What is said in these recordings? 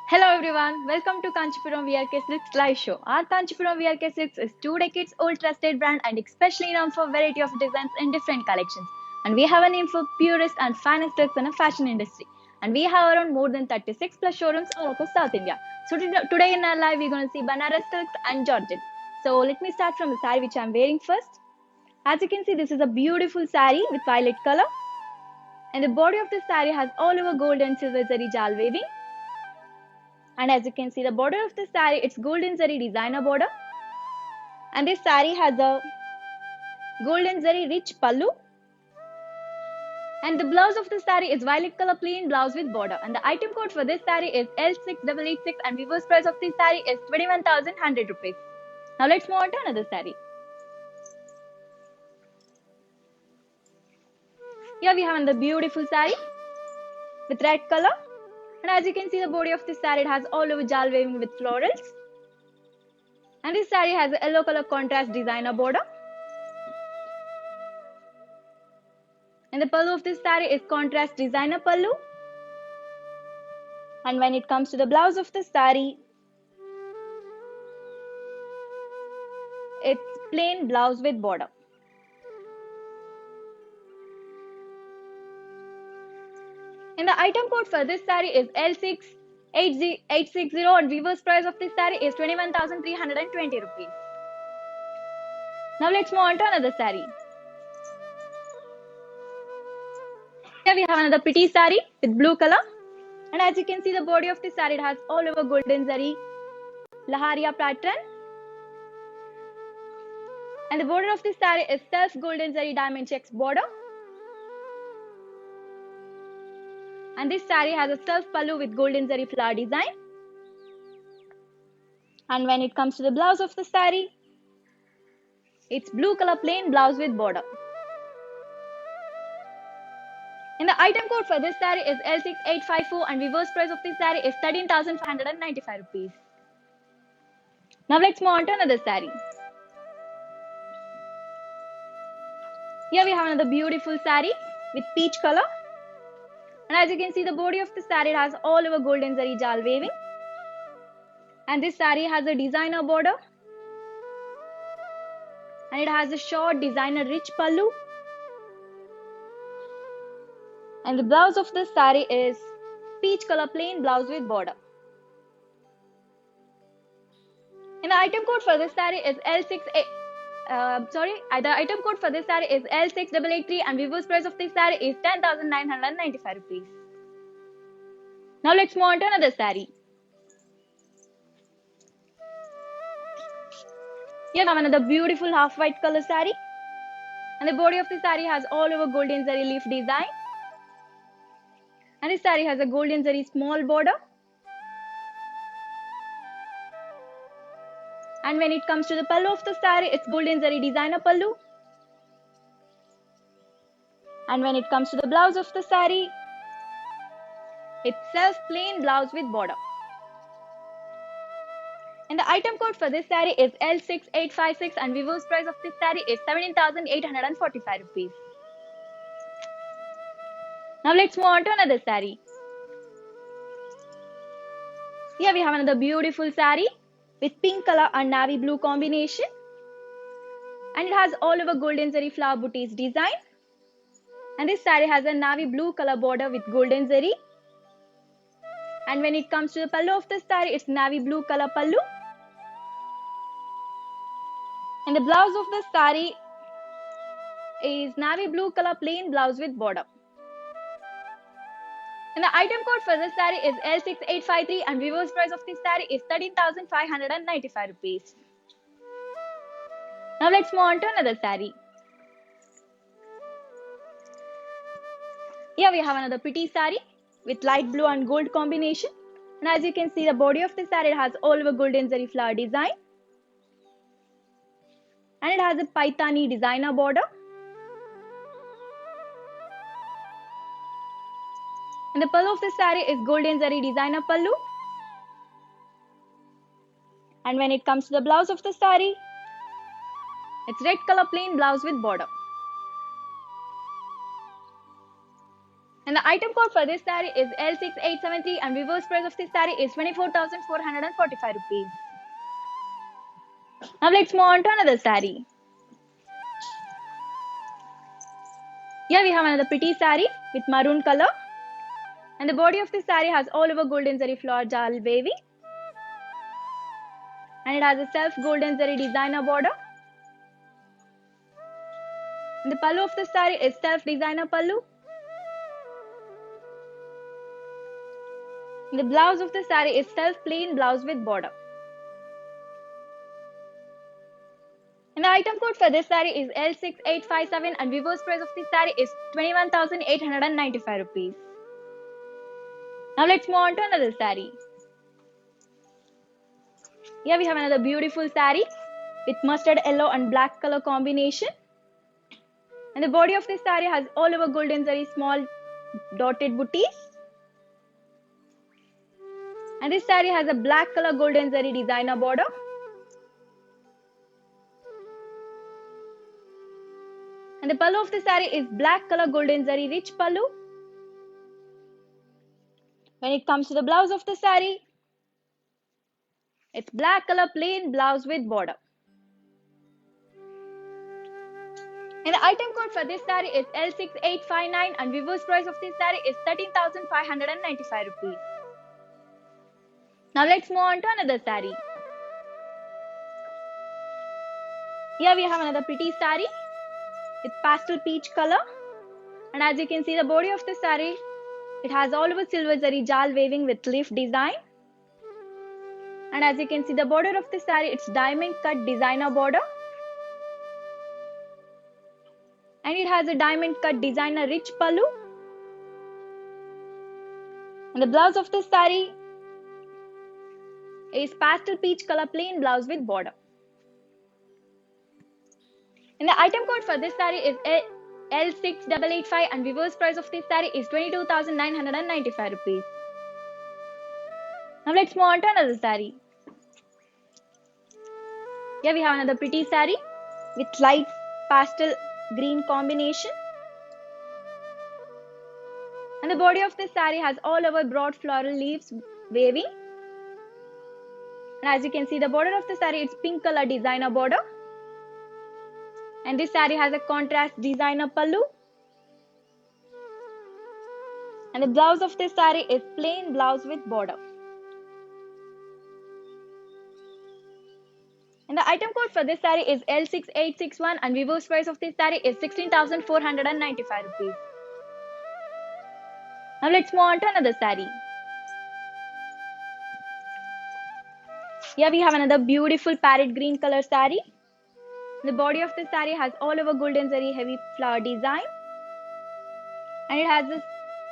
Hello everyone, welcome to Kanchipuram VRK Silks live show. Our Kanchipuram VRK Silks is 2 decades old trusted brand and especially known for variety of designs in different collections. And we have a name for purest and finest silks in the fashion industry. And we have around more than 36 plus showrooms all across South India. So today in our live, we're going to see Banaras silks and Georgette. So let me start from the saree which I'm wearing first. As you can see, this is a beautiful saree with violet color. And the body of this saree has all over gold and silver zari jal weaving. And as you can see, the border of the saree, it's golden zari designer border. And this saree has a golden zari rich pallu. And the blouse of the saree is violet color plain blouse with border. And the item code for this saree is L6886 and reverse price of this saree is 21,100 rupees. Now let's move on to another saree. Here we have another beautiful saree with red color. And as you can see, the body of this saree, it has all over jal weaving with florals. And this saree has a yellow color contrast designer border. And the pallu of this saree is contrast designer pallu. And when it comes to the blouse of the saree, it's plain blouse with border. And the item code for this saree is L6860 and reverse price of this saree is 21,320 rupees. Now let's move on to another saree. Here we have another pretty saree with blue color. And as you can see, the body of this saree, it has all over golden zari laharia pattern. And the border of this saree is self golden zari diamond checks border. And this saree has a self pallu with golden zari flower design. And when it comes to the blouse of the saree, it's blue color plain blouse with border. And the item code for this saree is L6854 and reverse price of this saree is 13,595 rupees. Now let's move on to another saree. Here we have another beautiful saree with peach color. And as you can see, the body of the saree, it has all over golden zari jal weaving. And this saree has a designer border. And it has a short designer rich pallu. And the blouse of this saree is peach color plain blouse with border. And the item code for this saree is the item code for this saree is L6883 and reverse price of this saree is 10,995 rupees. Now let's move on to another saree. Here we have another beautiful half white color saree. And the body of the saree has all over golden zari leaf design. And this saree has a golden zari small border. And when it comes to the pallu of the saree, it's golden zari designer pallu. And when it comes to the blouse of the saree, it's self plain blouse with border. And the item code for this saree is L6856 and reverse price of this saree is 17,845 rupees. Now let's move on to another saree. Here we have another beautiful saree with pink color and navy blue combination. And it has all over golden zari flower booties design. And this saree has a navy blue color border with golden zari. And when it comes to the pallu of this saree, it's navy blue color pallu. And the blouse of this saree is navy blue color plain blouse with border. And the item code for this saree is L6853 and reverse price of this saree is 13,595 rupees. Now let's move on to another saree. Here we have another pretty saree with light blue and gold combination. And as you can see, the body of the saree has all over golden zari flower design. And it has a paitani designer border. And the pallu of the saree is golden zari designer pallu. And when it comes to the blouse of the saree, it's red color plain blouse with border. And the item code for this saree is L6873 and reverse price of this saree is 24,445 rupees. Now let's move on to another saree. Here we have another pretty saree with maroon color. And the body of this saree has all over golden zari flower jal wavy. And it has a self golden zari designer border. And the pallu of the saree is self designer pallu. And the blouse of the saree is self plain blouse with border. And the item code for this saree is L6857 and reverse price of this saree is 21,895 rupees. Now let's move on to another saree. Here we have another beautiful saree with mustard yellow and black color combination. And the body of this saree has all over golden zari small dotted booties. And this saree has a black color golden zari designer border. And the pallu of the saree is black color golden zari rich pallu. When it comes to the blouse of the saree, it's black color plain blouse with border. And the item code for this saree is L6859 and reverse price of this saree is 13,595 rupees. Now let's move on to another saree. Here we have another pretty saree with pastel peach color. And as you can see, the body of the saree, it has all over silver zari jal waving with leaf design. And as you can see, the border of the saree, it's diamond cut designer border. And it has a diamond cut designer rich pallu. And the blouse of the saree is pastel peach color plain blouse with border. And the item code for this saree is L6885 and reverse price of this saree is 22,995 rupees. Now let's move on to another saree. Here we have another pretty saree with light pastel green combination. And the body of this saree has all over broad floral leaves waving. And as you can see, the border of the saree, it's pink color designer border. And this saree has a contrast designer pallu. And the blouse of this saree is plain blouse with border. And the item code for this saree is L6861 and reverse price of this saree is 16,495 rupees. Now let's move on to another saree. Here we have another beautiful parrot green color saree. The body of the saree has all over golden zari heavy flower design. And it has a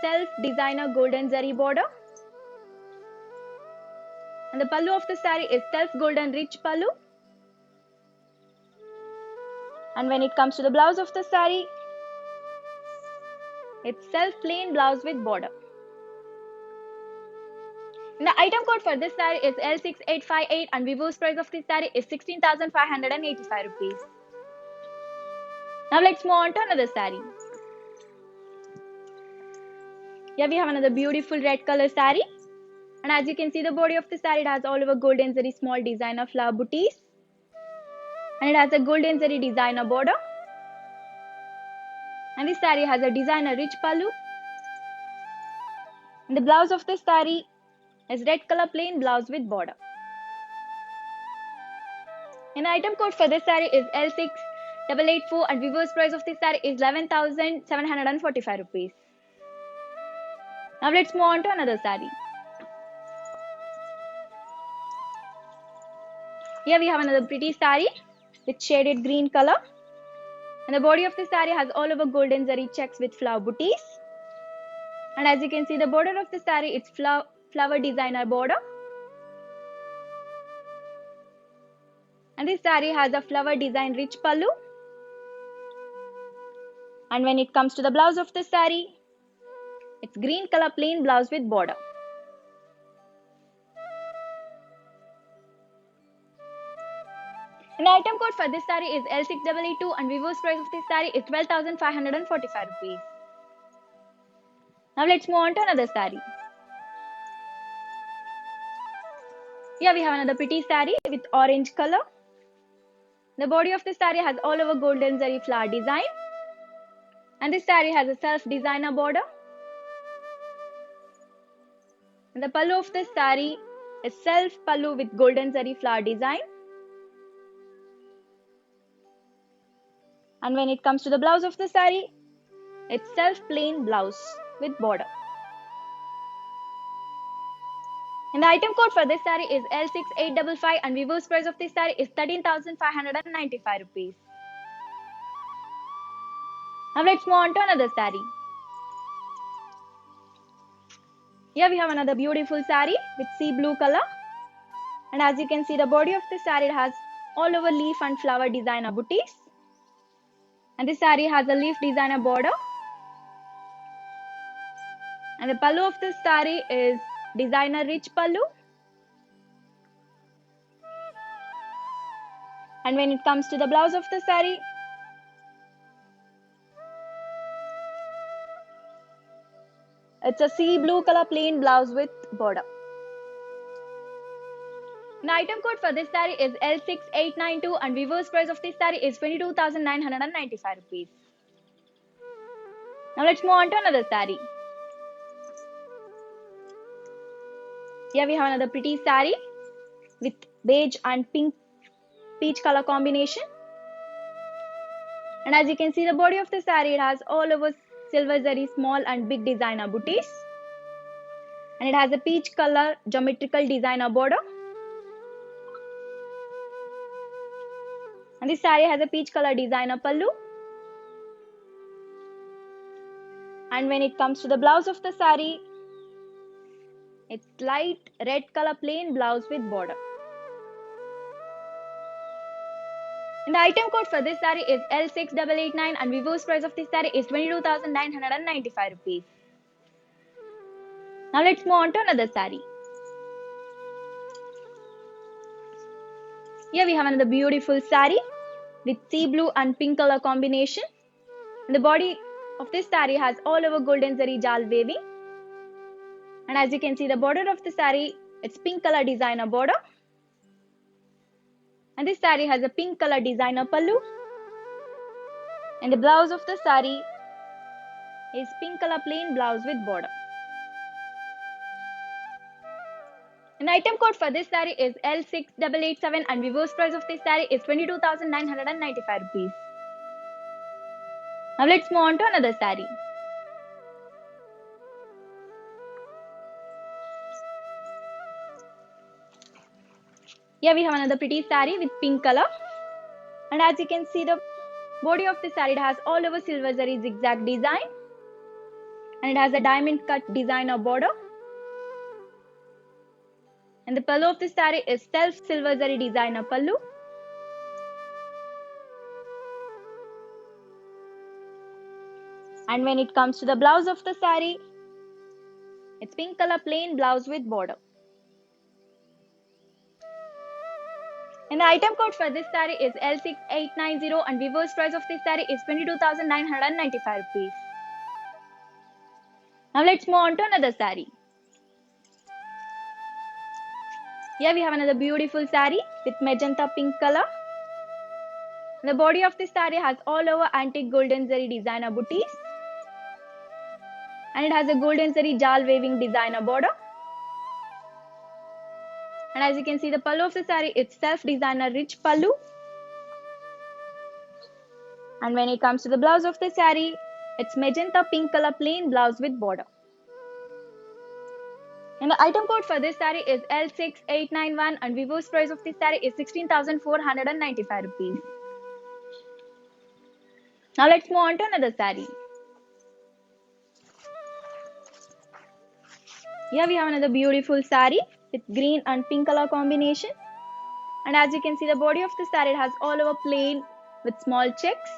self designer golden zari border. And the pallu of the saree is self golden rich pallu. And when it comes to the blouse of the saree, it's self plain blouse with border. And the item code for this saree is L6858 and reverse price of this saree is 16,585 rupees. Now let's move on to another saree. Here we have another beautiful red color saree. And as you can see, the body of the saree, it has all over golden zari small designer flower booties. And it has a golden zari designer border. And this saree has a designer rich pallu. And the blouse of this saree is red color plain blouse with border. And the item code for this saree is L6884 and reverse price of this saree is 11,745 rupees. Now let's move on to another saree. Here we have another pretty saree with shaded green color. And the body of the saree has all over golden zari checks with flower booties. And as you can see, the border of the saree, it's flower designer border. And this saree has a flower design rich pallu. And when it comes to the blouse of the saree, it's green color plain blouse with border. And the item code for this saree is L6882 and reverse price of this saree is 12,545 rupees. Now let's move on to another saree. Here we have another pretty saree with orange color. The body of the saree has all over golden zari flower design. And this saree has a self-designer border. And the pallu of this saree is self pallu with golden zari flower design. And when it comes to the blouse of the saree, it's self plain blouse with border. And the item code for this saree is L6855 and reverse price of this saree is 13,595 rupees. Now let's move on to another saree. Here we have another beautiful saree with sea blue color. And as you can see, the body of this saree has all over leaf and flower designer booties. And this saree has a leaf designer border. And the pallu of this saree is designer rich pallu. And when it comes to the blouse of the saree, it's a sea blue color plain blouse with border. The item code for this saree is L6892 and reverse price of this saree is 22,995 rupees. Now let's move on to another saree. Here we have another pretty saree with beige and pink peach color combination. And as you can see, the body of the saree, it has all over silver zari small and big designer booties. And it has a peach color geometrical designer border. And this saree has a peach color designer pallu. And when it comes to the blouse of the saree, it's light red color plain blouse with border. And the item code for this saree is L6889 and reverse price of this saree is 22,995 rupees. Now let's move on to another saree. Here we have another beautiful saree with sea blue and pink color combination. And the body of this saree has all over golden zari jal waving. And as you can see, the border of the saree, it's pink color designer border. And this saree has a pink color designer pallu. And the blouse of the saree is pink color plain blouse with border. And the item code for this saree is L6887 and reverse price of this saree is 22,995 rupees. Now let's move on to another saree. Here we have another pretty saree with pink color. And as you can see, the body of the saree has all over silver zari zigzag design. And it has a diamond cut designer border. And the pallu of the saree is self silver zari designer pallu. And when it comes to the blouse of the saree, it's pink color plain blouse with border. And the item code for this saree is L6890 and reverse price of this saree is 22,995 rupees. Now let's move on to another saree. Here we have another beautiful saree with magenta pink color. The body of this saree has all over antique golden zari designer booties. And it has a golden zari jal waving designer border. And as you can see, the pallu of the saree, it's self-designer rich pallu. And when it comes to the blouse of the saree, it's magenta pink color plain blouse with border. And the item code for this saree is L6891 and reverse price of this saree is 16,495 rupees. Now let's move on to another saree. Here we have another beautiful saree with green and pink color combination. And as you can see, the body of the saree has all over plain with small checks.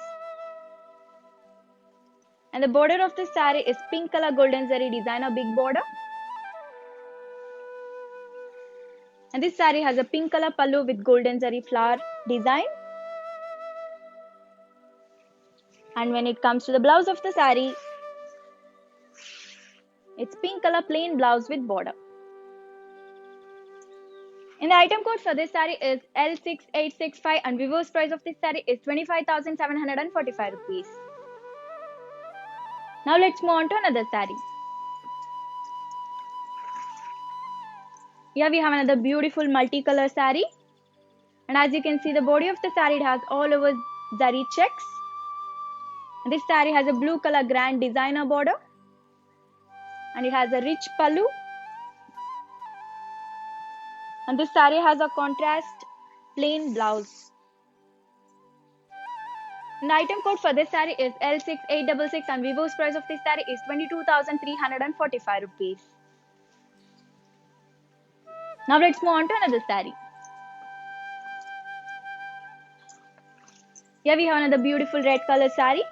And the border of the saree is pink color golden zari designer big border. And this saree has a pink color pallu with golden zari flower design. And when it comes to the blouse of the saree, It's pink color plain blouse with border. And the item code for this saree is L6865 and reverse price of this saree is 25,745 rupees. Now let's move on to another saree. Here we have another beautiful multicolor saree. And as you can see, the body of the saree has all over zari checks. And this saree has a blue color grand designer border. And it has a rich pallu. And this saree has a contrast plain blouse. And the item code for this saree is L6866 and reverse price of this saree is 22,345 rupees. Now let's move on to another saree. Here we have another beautiful red color saree.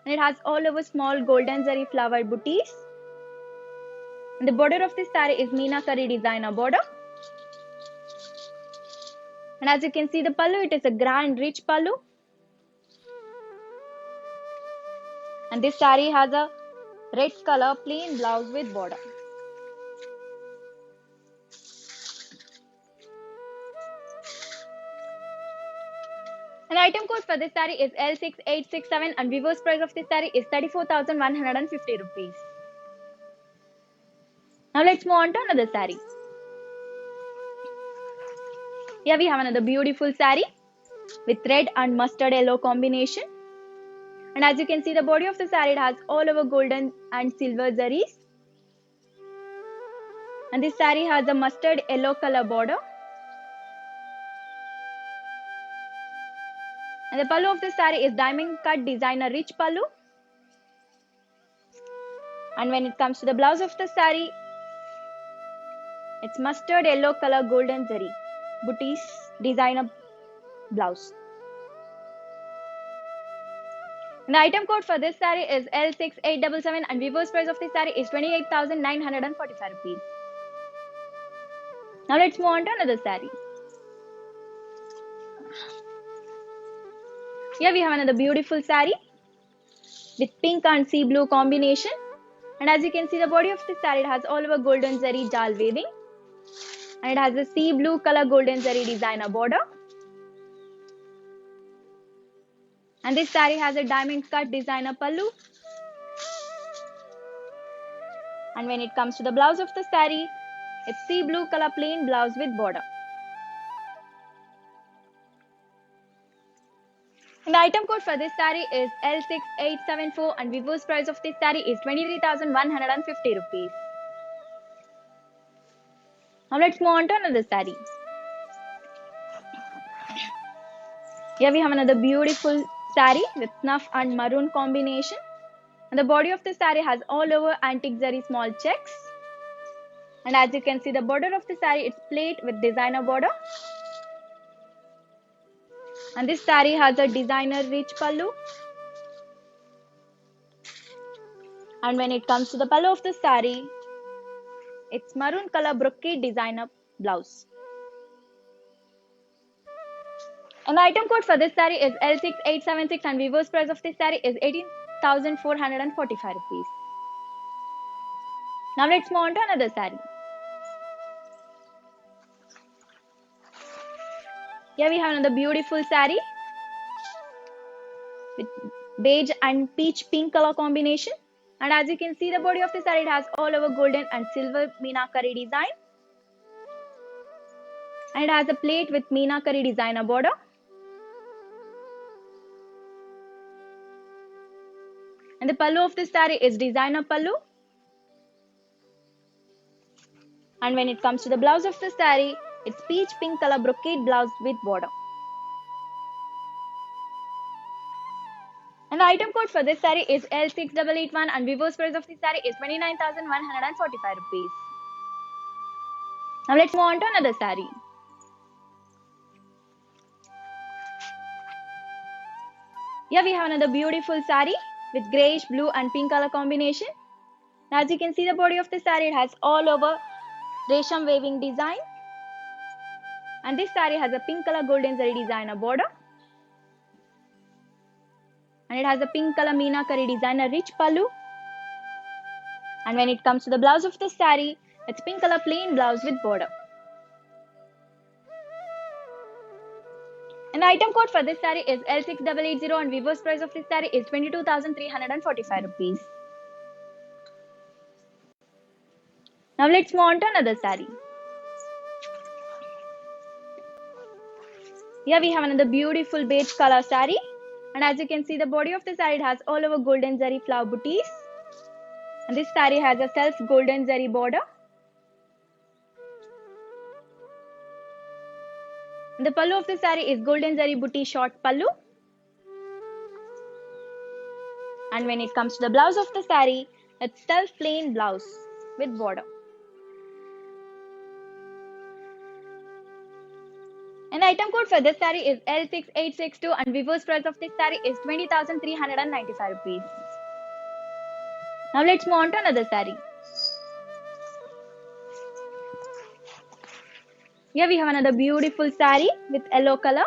And it has all over small golden zari flowered booties. And the border of this saree is Meenakari designer border. And as you can see the pallu, it is a grand rich pallu. And this saree has a red color plain blouse with border. And item code for this saree is L6867 and reverse price of this saree is 34,150 rupees. Now let's move on to another saree. Here we have another beautiful saree with red and mustard yellow combination. And as you can see the body of the saree, it has all over golden and silver zaris. And this saree has a mustard yellow color border. And the pallu of the saree is diamond cut designer rich pallu. And when it comes to the blouse of the saree, it's mustard yellow color golden zari booties designer blouse. And the item code for this saree is L6877 and reverse price of this saree is 28,945 rupees. Now let's move on to another saree. Here we have another beautiful saree with pink and sea blue combination. And as you can see the body of this saree, it has all over golden zari jal weaving. And it has a sea blue color golden zari designer border. And this saree has a diamond cut designer pallu. And when it comes to the blouse of the saree, it's sea blue color plain blouse with border. And the item code for this saree is L6874 and reverse price of this saree is 23,150 rupees. Now let's move on to another saree. Here we have another beautiful saree with snuff and maroon combination. And the body of the saree has all over antique zari small checks. And as you can see the border of the saree, it's plate with designer border. And this saree has a designer rich pallu. And when it comes to the pallu of the saree, it's maroon color brocade designer blouse. And the item code for this saree is L6876 and reverse price of this saree is 18,445 rupees. Now let's move on to another saree. Here we have another beautiful saree with beige and peach pink color combination. And as you can see the body of the saree, it has all over golden and silver meenakari design. And it has a plate with meenakari designer border. And the pallu of this saree is designer pallu. And when it comes to the blouse of the saree, it's peach pink color brocade blouse with border. And the item code for this saree is L6881 and reverse price of this saree is 29,145 rupees. Now let's move on to another saree. Here we have another beautiful saree with greyish blue and pink color combination. Now as you can see the body of the saree, it has all over resham weaving design. And this saree has a pink color golden zari designer border. And it has a pink color meenakari designer rich pallu. And when it comes to the blouse of this saree, it's pink color plain blouse with border. And the item code for this saree is L6880 and weaver's price of this saree is 22,345 rupees. Now let's move on to another saree. Here we have another beautiful beige color saree. And as you can see, the body of the saree, it has all over golden zari flower booties. And this saree has a self golden zari border. And the pallu of the saree is golden zari booty short pallu. And when it comes to the blouse of the saree, it's self plain blouse with border. And the item code for this saree is L6862 and weaver's price of this saree is 20,395 rupees. Now let's move on to another saree. Here we have another beautiful saree with yellow color.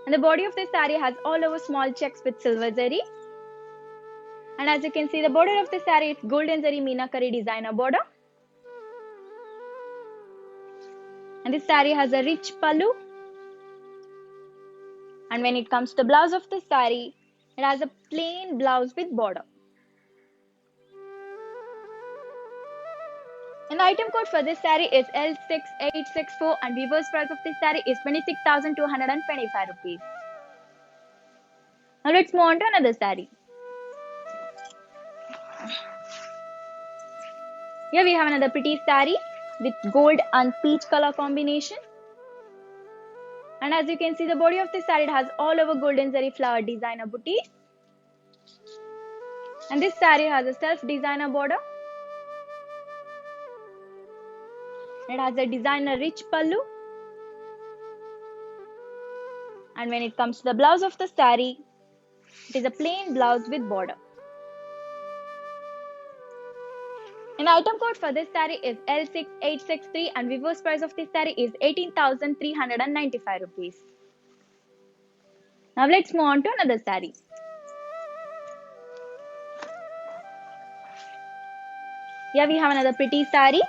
And the body of this saree has all over small checks with silver zari. And as you can see, the border of the saree is golden zari meenakari designer border. And this saree has a rich pallu. And when it comes to the blouse of the saree, it has a plain blouse with border. And the item code for this saree is L6864 and weaver's price of this saree is 26,225 rupees. Now let's move on to another saree. Here we have another pretty saree with gold and peach color combination. And as you can see, the body of this saree, it has all over golden zari flower designer booty. And this saree has a self designer border. It has a designer rich pallu. And when it comes to the blouse of the saree, it is a plain blouse with border. And the item code for this saree is L6863 and weaver's price of this saree is 18,395 rupees. Now let's move on to another saree. Here we have another pretty saree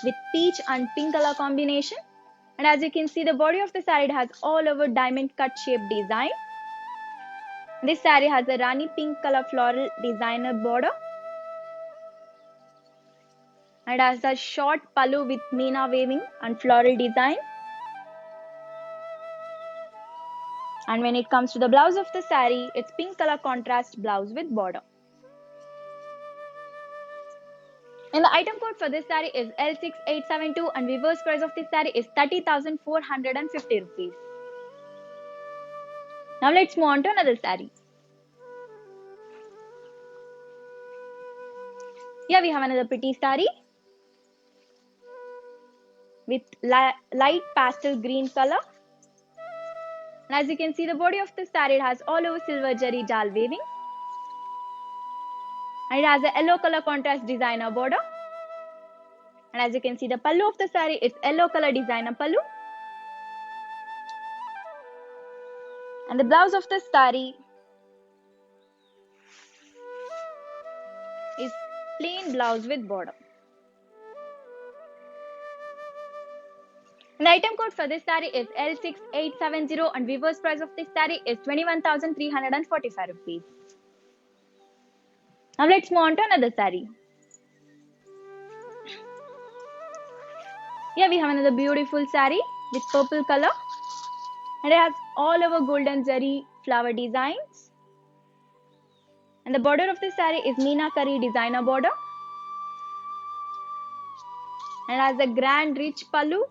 with peach and pink color combination. And as you can see, the body of the saree, it has all over diamond cut shaped design. This saree has a rani pink color floral designer border. And it has a short pallu with meena weaving and floral design. And when it comes to the blouse of the saree, it's pink color contrast blouse with border. And the item code for this saree is L6872 and weaver's price of this saree is 30,450 rupees. Now let's move on to another saree. Here we have another pretty saree with light pastel green color. And as you can see, the body of the saree, it has all over silver jari jal weaving. And it has a yellow color contrast designer border. And as you can see, the pallu of the saree is yellow color designer pallu. And the blouse of the saree is plain blouse with border. And the item code for this saree is L6870 and weaver's price of this saree is 21,345 rupees. Now let's move on to another saree. Here we have another beautiful saree with purple color. And it has all over golden zari flower designs. And the border of this saree is meenakari designer border. And it has a grand rich pallu.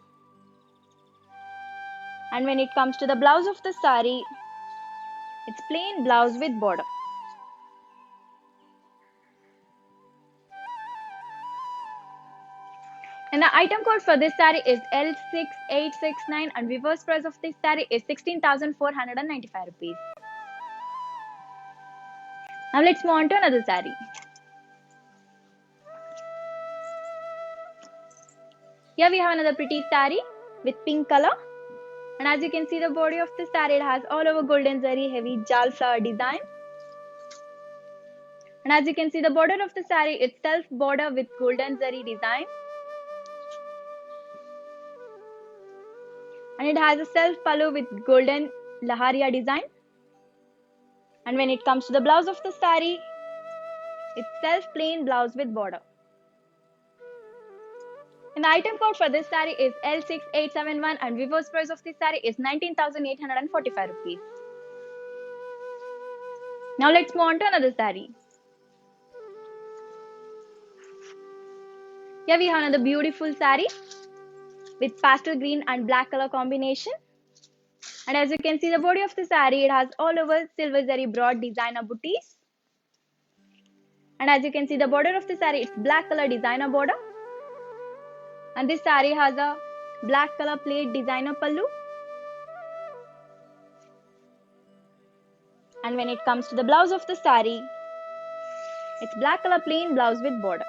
And when it comes to the blouse of the saree, it's plain blouse with border. And the item code for this saree is L6869 and weaver's price of this saree is 16,495 rupees. Now let's move on to another saree. Here we have another pretty saree with pink color. And as you can see, the body of this saree, it has all over golden zari heavy jal flower design. And as you can see, the border of the saree is self border with golden zari design. And it has a self pallu with golden laharia design. And when it comes to the blouse of the saree, it's self plain blouse with border. And the item code for this saree is L6871 and reverse price of this saree is 19,845 rupees. Now let's move on to another saree. Here we have another beautiful saree with pastel green and black color combination. And as you can see, the body of the saree, it has all over silver zari broad designer booties. And as you can see, the border of the saree, it's black color designer border. And this saree has a black color plaid designer pallu. And when it comes to the blouse of the saree, it's black color plain blouse with border.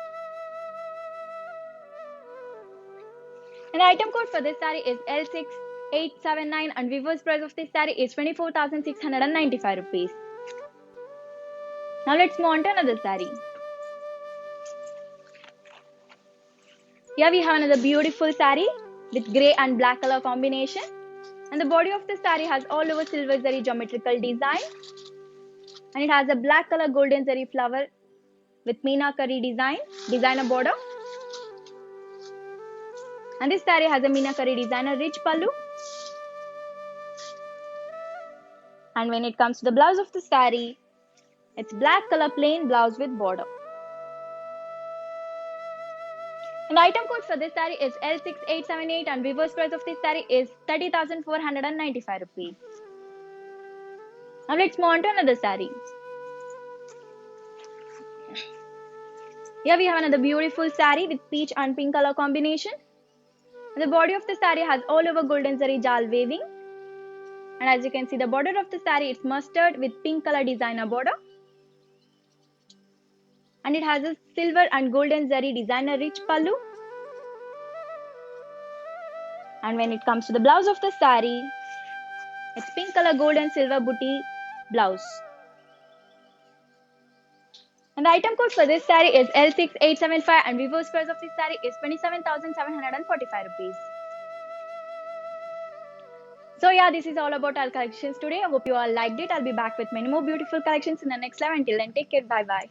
And the item code for this saree is L6879 and reverse price of this saree is 24,695 rupees. Now let's move on to another saree. Here we have another beautiful saree with grey and black color combination. And the body of the saree has all over silver zari geometrical design. And it has a black color golden zari flower with meenakari designer border. And this saree has a meenakari designer rich pallu. And when it comes to the blouse of the saree, it's black color plain blouse with border. And the item code for this saree is L6878 and reverse price of this saree is 30,495 rupees. Now let's move on to another saree. Here we have another beautiful saree with peach and pink color combination. And the body of the saree has all over golden zari jal weaving. And as you can see, the border of the saree, it's mustard with pink color designer border. And it has a silver and golden zari designer rich pallu. And when it comes to the blouse of the saree, it's pink color gold and silver booty blouse. And the item code for this saree is L6875 and reverse price of this saree is 27,745 rupees. So yeah, this is all about our collections today. I hope you all liked it. I'll be back with many more beautiful collections in the next live. Until then, take care. Bye bye.